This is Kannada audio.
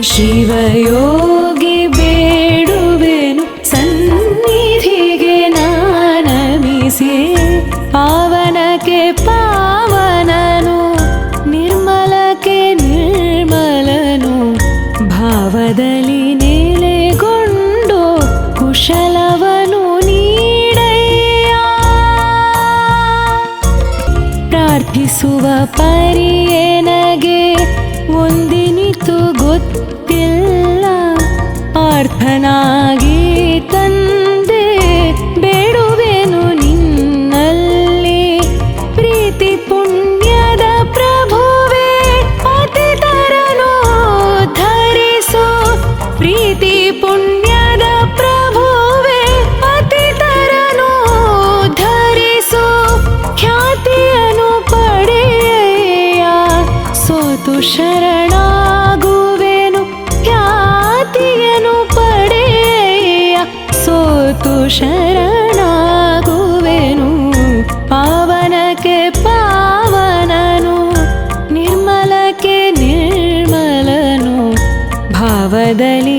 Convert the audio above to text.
ಶಿವಯೋಗಿ ಬೇಡುವೆನು ಸನ್ನಿಧಿಗೆ ನಾನಮಿಸಿ ಪಾವನಕ್ಕೆ ಪಾವನನು ನಿರ್ಮಲಕ್ಕೆ ನಿರ್ಮಲನು ಭಾವದಲ್ಲಿ ನೆಲೆಗೊಂಡು ಕುಶಲವನು ನೀಡಯ್ಯ ಪ್ರಾರ್ಥಿಸುವ ಪರಿಯೇನಗೆ ಒಂದಿನಿತು ಗೊತ್ತಿಲ್ಲ ಪಾರ್ಥನಾಗಿ ತಂದೆ ಬೇಡುವೆನು ನಿನ್ನಲ್ಲಿ ಪ್ರೀತಿ ಪುಣ್ಯದ ಪ್ರಭುವೇ ಪತಿತರನು ಧರಿಸು ಪ್ರೀತಿ ಪುಣ್ಯದ ಪ್ರಭುವೇ ಪತಿತರನು ಧರಿಸು ಖ್ಯಾತಿಯನ್ನು ಪಡೆಯ ಸೋತು ಶರಣಾಗುವೆನು ಖ್ಯಾತಿಯನ್ನು ಪಡೆಯ ಸೋತು ಶರಣಾಗುವೆನು ಪಾವನಕ್ಕೆ ಪಾವನನು ನಿರ್ಮಲಕ್ಕೆ ನಿರ್ಮಲನು ಭಾವದಲ್ಲಿ